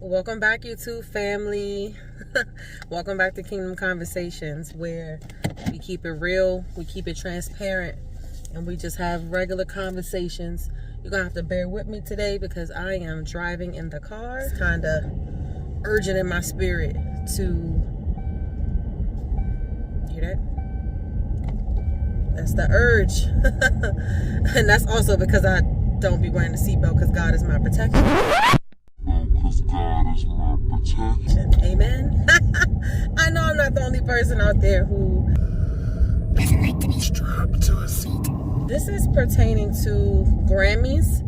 Welcome back, YouTube family. Welcome back to Kingdom Conversations, where we keep it real, we keep it transparent, and we just have regular conversations. You're gonna have to bear with me today because I am driving in the car. It's kind of urgent in my spirit to hear that. That's the urge. And that's also because I don't be wearing the seatbelt because God is my protection. God is my protection. Amen. I know I'm not the only person out there who doesn't like to be strapped to a seat. This is pertaining to Grammys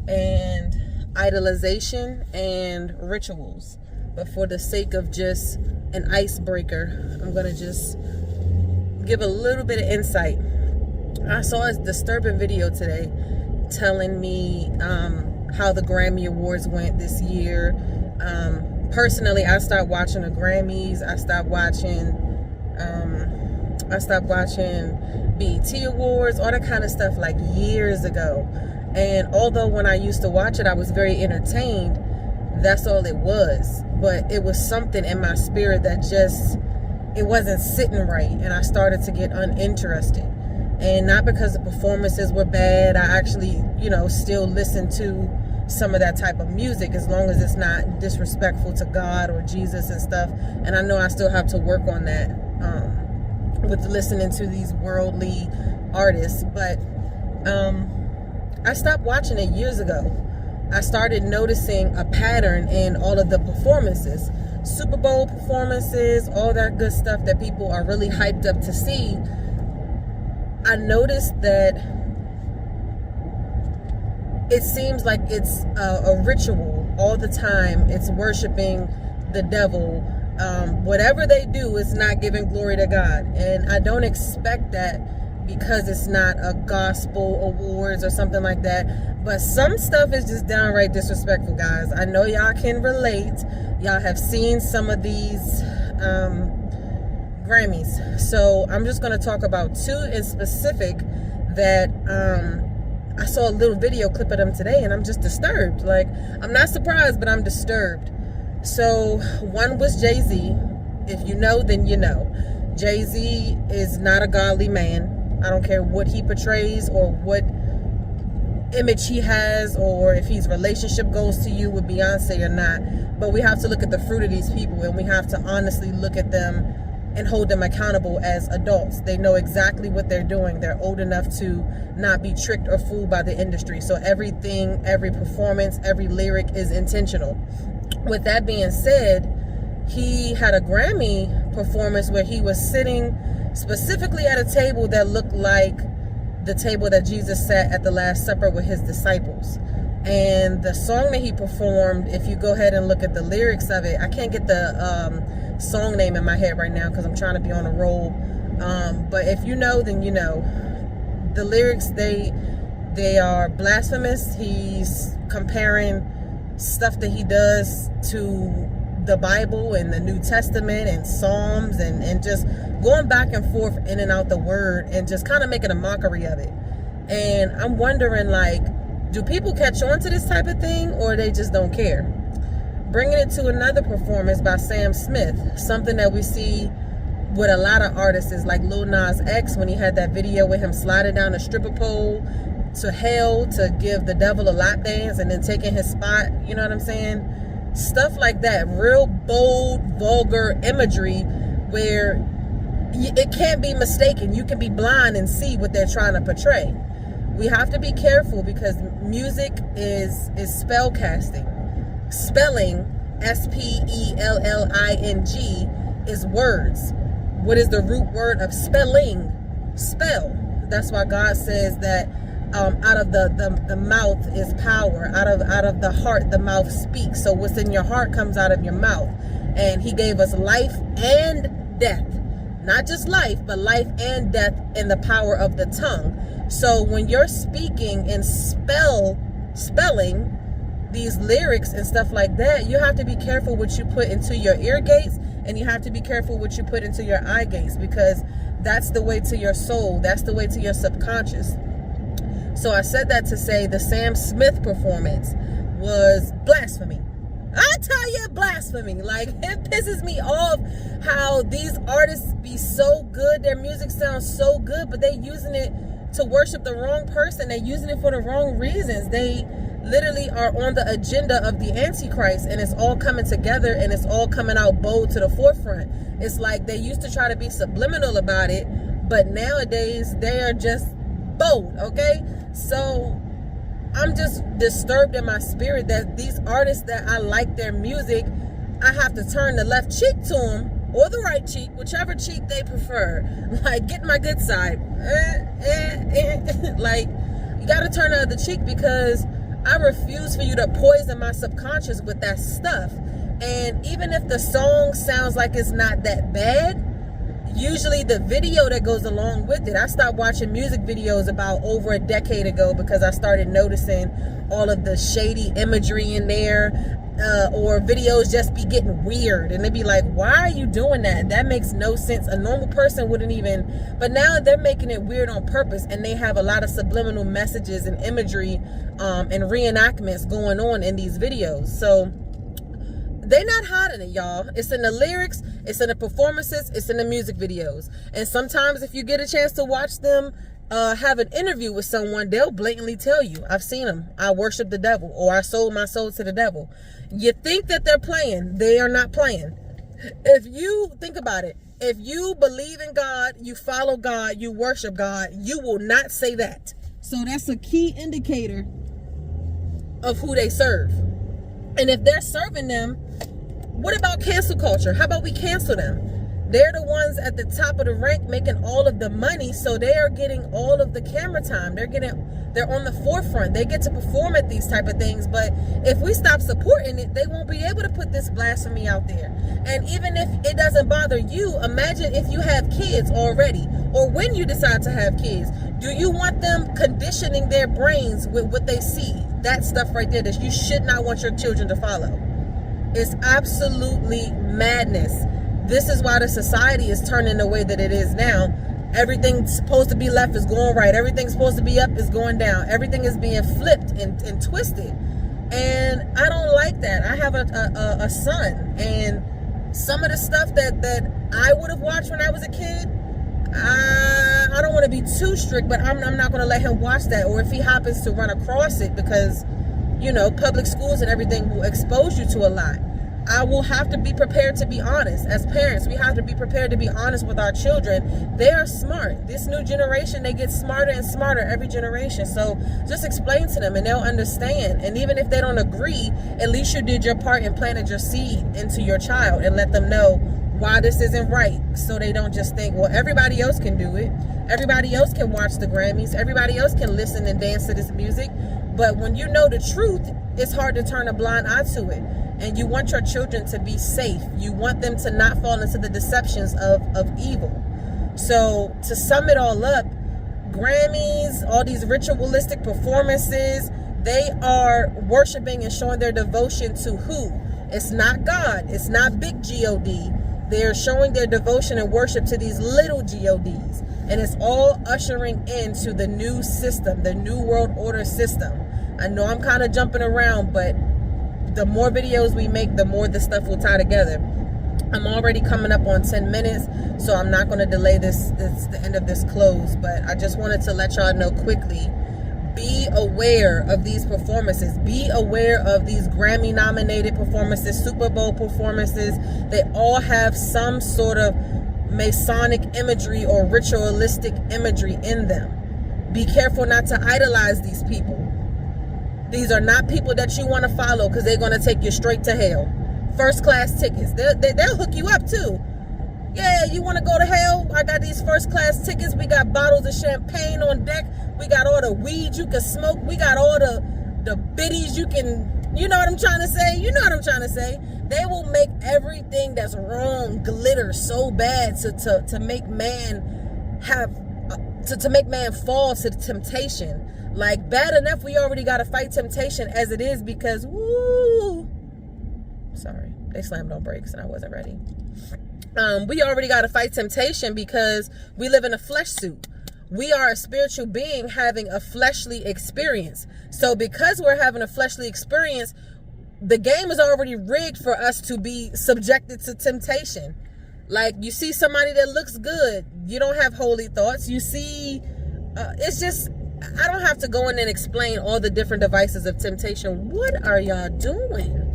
and idolization and rituals. But for the sake of just an icebreaker, I'm going to just give a little bit of insight. I saw a disturbing video today telling me how the Grammy Awards went this year. Personally, I stopped watching the Grammys. I stopped watching BET Awards, all that kind of stuff, like years ago. And although when I used to watch it, I was very entertained, that's all it was. But it was something in my spirit that just, it wasn't sitting right. And I started to get uninterested. And not because the performances were bad. I actually, still listen to some of that type of music as long as it's not disrespectful to God or Jesus and stuff. And I know I still have to work on that with listening to these worldly artists. But I stopped watching it years ago. I started noticing a pattern in all of the performances. Super Bowl performances, all that good stuff that people are really hyped up to see. I noticed that it seems like it's a ritual all the time. It's worshiping the devil. Whatever they do is not giving glory to God. And I don't expect that because it's not a gospel awards or something like that. But some stuff is just downright disrespectful, guys. I know y'all can relate. Y'all have seen some of these Grammys. So I'm just going to talk about two in specific that I saw a little video clip of them today, and I'm just disturbed. Like, I'm not surprised, but I'm disturbed. So one was Jay-Z. If you know, then you know. Jay-Z is not a godly man. I don't care what he portrays or what image he has, or if his relationship goes to you with Beyonce or not. But we have to look at the fruit of these people, and we have to honestly look at them and hold them accountable as adults. They know exactly what they're doing. They're old enough to not be tricked or fooled by the industry. So everything, every performance, every lyric is intentional. With that being said, he had a Grammy performance where he was sitting specifically at a table that looked like the table that Jesus sat at the Last Supper with his disciples. And the song that he performed, if you go ahead and look at the lyrics of it, I can't get the song name in my head right now because I'm trying to be on a roll. But if you know, then you know. The lyrics, they are blasphemous. He's comparing stuff that he does to the Bible and the New Testament and Psalms and just going back and forth in and out the word and just kind of making a mockery of it. And I'm wondering, like, do people catch on to this type of thing, or they just don't care? Bringing it to another performance by Sam Smith, something that we see with a lot of artists is like Lil Nas X, when he had that video with him sliding down a stripper pole to hell to give the devil a lap dance and then taking his spot. You know what I'm saying? Stuff like that. Real bold, vulgar imagery where it can't be mistaken. You can be blind and see what they're trying to portray. We have to be careful because music is spell casting. Spelling, spelling, is words. What is the root word of spelling? Spell. That's why God says that out of the mouth is power. Out of the heart, the mouth speaks. So what's in your heart comes out of your mouth. And he gave us life and death. Not just life, but life and death in the power of the tongue. So when you're speaking and spelling these lyrics and stuff like that, you have to be careful what you put into your ear gates, and you have to be careful what you put into your eye gates, because that's the way to your soul. That's the way to your subconscious. So I said that to say the Sam Smith performance was blasphemy. I tell you, blasphemy. Like, it pisses me off how these artists be so good, their music sounds so good, but they using it to worship the wrong person. They're using it for the wrong reasons. They literally are on the agenda of the Antichrist, and it's all coming together, and it's all coming out bold to the forefront. It's like they used to try to be subliminal about it, but nowadays they are just bold, okay? So I'm just disturbed in my spirit that these artists that I like their music, I have to turn the left cheek to them, or the right cheek, whichever cheek they prefer. Like, get my good side. Like, you gotta turn the other cheek, because I refuse for you to poison my subconscious with that stuff. And even if the song sounds like it's not that bad, usually the video that goes along with it. I stopped watching music videos about over a decade ago because I started noticing all of the shady imagery in there, or videos just be getting weird, and they'd be like, why are you doing that? That makes no sense. A normal person wouldn't even, but now they're making it weird on purpose, and they have a lot of subliminal messages and imagery and reenactments going on in these videos. So they're not hiding it, y'all. It's in the lyrics, it's in the performances, it's in the music videos. And sometimes if you get a chance to watch them have an interview with someone, they'll blatantly tell you, I've seen them, I worship the devil, or I sold my soul to the devil. You think that they're playing, they are not playing. If you think about it, if you believe in God, you follow God, you worship God, you will not say that. So that's a key indicator of who they serve. And if they're serving them, what about cancel culture? How about we cancel them? They're the ones at the top of the rank making all of the money, so they are getting all of the camera time. They're on the forefront. They get to perform at these type of things. But if we stop supporting it, they won't be able to put this blasphemy out there. And even if it doesn't bother you, imagine if you have kids already, or when you decide to have kids. Do you want them conditioning their brains with what they see? That stuff right there that you should not want your children to follow. It's absolutely madness. This is why the society is turning the way that it is now. Everything supposed to be left is going right. Everything supposed to be up is going down. Everything is being flipped and twisted. And I don't like that. I have a son, and some of the stuff that I would have watched when I was a kid, I don't want to be too strict, but I'm not going to let him watch that. Or if he happens to run across it, because, you know, public schools and everything will expose you to a lot. I will have to be prepared to be honest. As parents, we have to be prepared to be honest with our children. They are smart. This new generation, they get smarter and smarter every generation. So just explain to them and they'll understand. And even if they don't agree, at least you did your part and planted your seed into your child, and let them know why this isn't right. So they don't just think, well, everybody else can do it. Everybody else can watch the Grammys. Everybody else can listen and dance to this music. But when you know the truth, it's hard to turn a blind eye to it. And you want your children to be safe. You want them to not fall into the deceptions of evil. So to sum it all up, Grammys, all these ritualistic performances, they are worshiping and showing their devotion to who? It's not God. It's not big G-O-D. They're showing their devotion and worship to these little G-O-Ds. And it's all ushering into the new system, the new world order system. I know I'm kind of jumping around, but the more videos we make, the more this stuff will tie together. I'm already coming up on 10 minutes, so I'm not going to delay the end of this close, but I just wanted to let y'all know quickly, be aware of these performances. Be aware of these Grammy nominated performances, Super Bowl performances. They all have some sort of Masonic imagery or ritualistic imagery in them. Be careful not to idolize these people. These are not people that you want to follow, because they're going to take you straight to hell. First class tickets. They'll hook you up too. Yeah, you want to go to hell? I got these first class tickets. We got bottles of champagne on deck. We got all the weed you can smoke. We got all the biddies you can, you know what I'm trying to say? You know what I'm trying to say. They will make everything that's wrong glitter so bad to make man have, to make man fall to the temptation. Like, bad enough we already got to fight temptation as it is, because, woo, sorry, they slammed on brakes and I wasn't ready. We already got to fight temptation because we live in a flesh suit. We are a spiritual being having a fleshly experience. So because we're having a fleshly experience, the game is already rigged for us to be subjected to temptation. Like, you see somebody that looks good, you don't have holy thoughts. You see, it's just, I don't have to go in and explain all the different devices of temptation. What are y'all doing?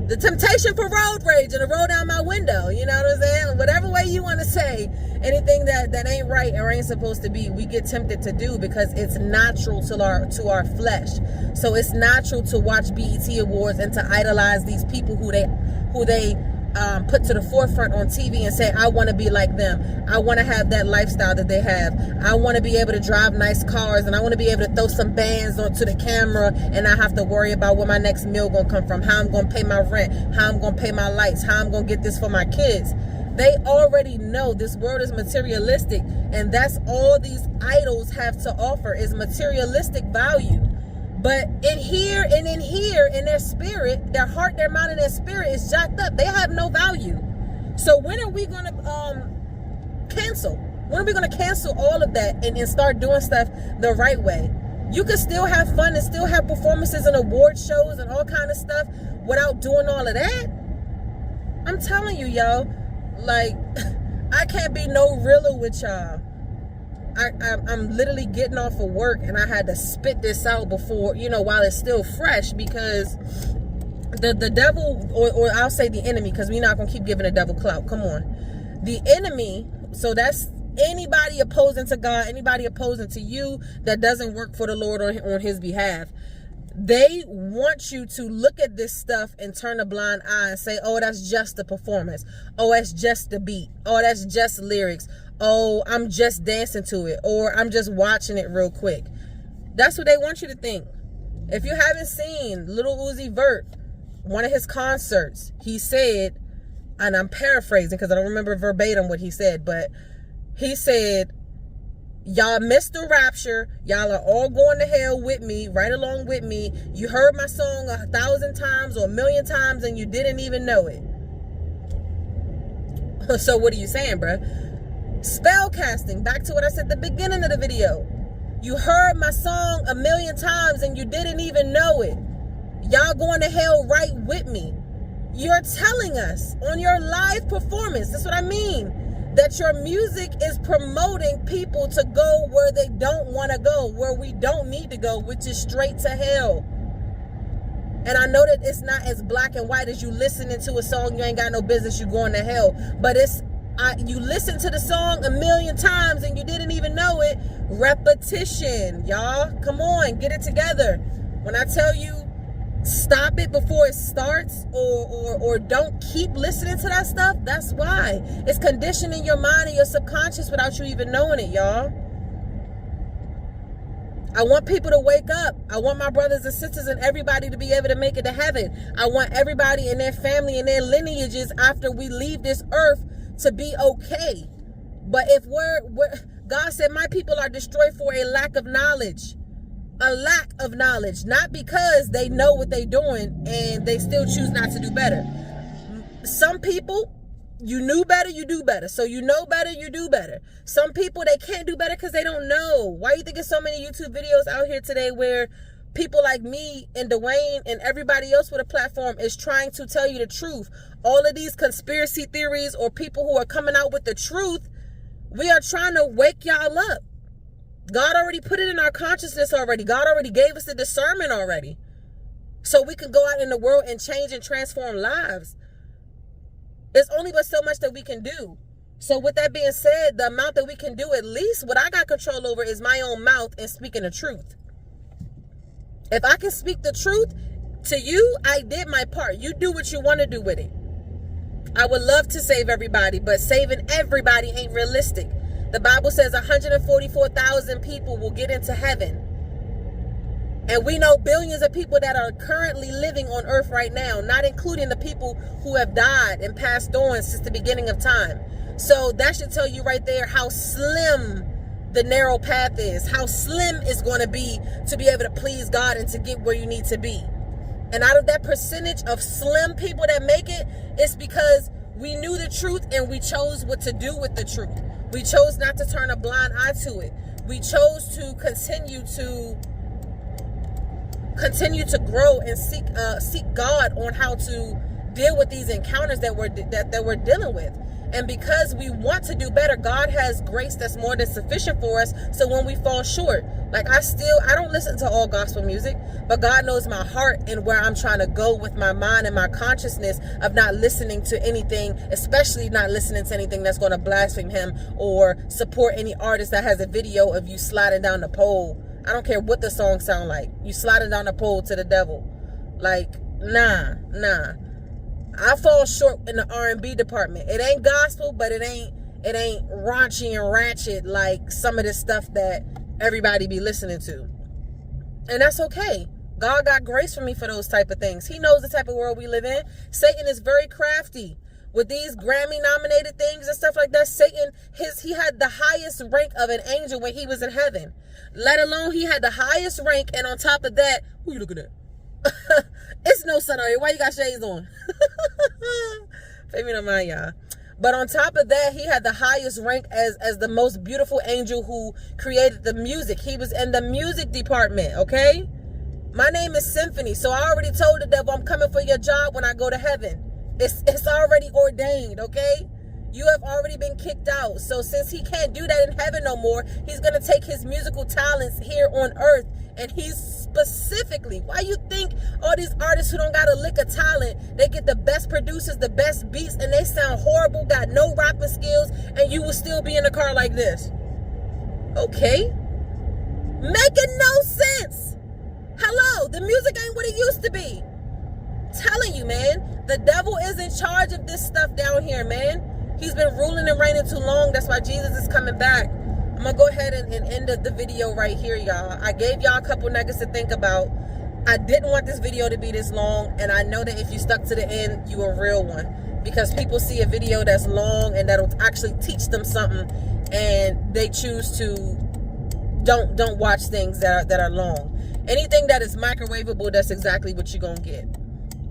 The temptation for road rage and to roll down my window. You know what I'm saying? Whatever way you want to say, anything that ain't right or ain't supposed to be, we get tempted to do because it's natural to our flesh. So it's natural to watch BET Awards and to idolize these people who they put to the forefront on TV and say, I want to be like them. I want to have that lifestyle that they have. I want to be able to drive nice cars, and I want to be able to throw some bands onto the camera and not have to worry about where my next meal going to come from, how I'm going to pay my rent, how I'm going to pay my lights, how I'm going to get this for my kids. They already know this world is materialistic, and that's all these idols have to offer is materialistic value. But in their spirit, their heart, their mind, and their spirit is jacked up. They have no value. So when are we going to cancel? When are we going to cancel all of that and start doing stuff the right way? You can still have fun and still have performances and award shows and all kind of stuff without doing all of that. I'm telling you, y'all, like, I can't be no realer with y'all. I'm literally getting off of work and I had to spit this out before, while it's still fresh, because the devil, or I'll say the enemy, because we're not going to keep giving the devil clout. Come on. The enemy, so that's anybody opposing to God, anybody opposing to you that doesn't work for the Lord on his behalf. They want you to look at this stuff and turn a blind eye and say, oh, that's just the performance. Oh, that's just the beat. Oh, that's just lyrics. Oh, I'm just dancing to it, or I'm just watching it real quick. That's what they want you to think. If you haven't seen Lil Uzi Vert, one of his concerts, he said, and I'm paraphrasing because I don't remember verbatim what he said, but he said, y'all missed the rapture. Y'all are all going to hell with me, right along with me. You heard my song 1,000 times or 1,000,000 times and you didn't even know it. So what are you saying, bruh? Spell casting, back to what I said at the beginning of the video. You heard my song 1,000,000 times and you didn't even know it. Y'all going to hell right with me. You're telling us on your live performance, that's what I mean, that your music is promoting people to go where they don't want to go, where we don't need to go, which is straight to hell. And I know that it's not as black and white as you listening to a song you ain't got no business, you going to hell. But you listen to the song 1,000,000 times and you didn't even know it. Repetition, y'all. Come on, get it together. When I tell you stop it before it starts, or don't keep listening to that stuff, that's why. It's conditioning your mind and your subconscious without you even knowing it, y'all. I want people to wake up. I want my brothers and sisters and everybody to be able to make it to heaven. I want everybody and their family and their lineages after we leave this earth to be okay. But if God said my people are destroyed for a lack of knowledge. A lack of knowledge. Not because they know what they're doing and they still choose not to do better. Some people, you knew better, you do better. So you know better, you do better. Some people, they can't do better because they don't know. Why you think there's so many YouTube videos out here today where people like me and Dwayne and everybody else with a platform is trying to tell you the truth? All of these conspiracy theories or people who are coming out with the truth, we are trying to wake y'all up. God already put it in our consciousness already. God already gave us the discernment already. So we can go out in the world and change and transform lives. There's only but so much that we can do. So with that being said, the amount that we can do, at least what I got control over is my own mouth and speaking the truth. If I can speak the truth to you, I did my part. You do what you want to do with it. I would love to save everybody, but saving everybody ain't realistic. The Bible says 144,000 people will get into heaven. And we know billions of people that are currently living on earth right now, not including the people who have died and passed on since the beginning of time. So that should tell you right there how slim the narrow path is, how slim it's going to be able to please God and to get where you need to be. And out of that percentage of slim people that make it, it's because we knew the truth and we chose what to do with the truth. We chose not to turn a blind eye to it. We chose to continue continue to grow and seek God on how to deal with these encounters that we're dealing with. And because we want to do better, God has grace that's more than sufficient for us. So when we fall short, like I don't listen to all gospel music, but God knows my heart and where I'm trying to go with my mind and my consciousness of not listening to anything, especially not listening to anything that's going to blaspheme him or support any artist that has a video of you sliding down the pole. I don't care what the song sound like. You sliding down the pole to the devil. Like, nah. I fall short in the R&B department. It ain't gospel, but it ain't raunchy and ratchet like some of this stuff that everybody be listening to. And that's okay. God got grace for me for those type of things. He knows the type of world we live in. Satan is very crafty. With these Grammy nominated things and stuff like that, Satan, he had the highest rank of an angel when he was in heaven. Let alone he had the highest rank, and on top of that, who you looking at? It's no sun out here. Why you got shades on? Maybe not mind y'all. But on top of that, he had the highest rank as the most beautiful angel who created the music. He was in the music department, okay? My name is Symphony, so I already told the devil I'm coming for your job when I go to heaven. It's already ordained, okay? You have already been kicked out. So since he can't do that in heaven no more, he's going to take his musical talents here on earth. And he's specifically, why you think all these artists who don't got a lick of talent, they get the best producers, the best beats, and they sound horrible, got no rapping skills, and you will still be in a car like this? Okay. Making no sense. Hello, the music ain't what it used to be. Telling you, man, the devil is in charge of this stuff down here, man. He's been ruling and reigning too long. That's why Jesus is coming back. I'm going to go ahead and end the video right here, y'all. I gave y'all a couple nuggets to think about. I didn't want this video to be this long, and I know that if you stuck to the end, you a real one. Because people see a video that's long and that'll actually teach them something, and they choose to don't watch things that are long. Anything that is microwavable, that's exactly what you're going to get.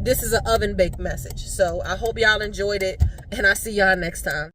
This is an oven baked message. So I hope y'all enjoyed it, and I'll see y'all next time.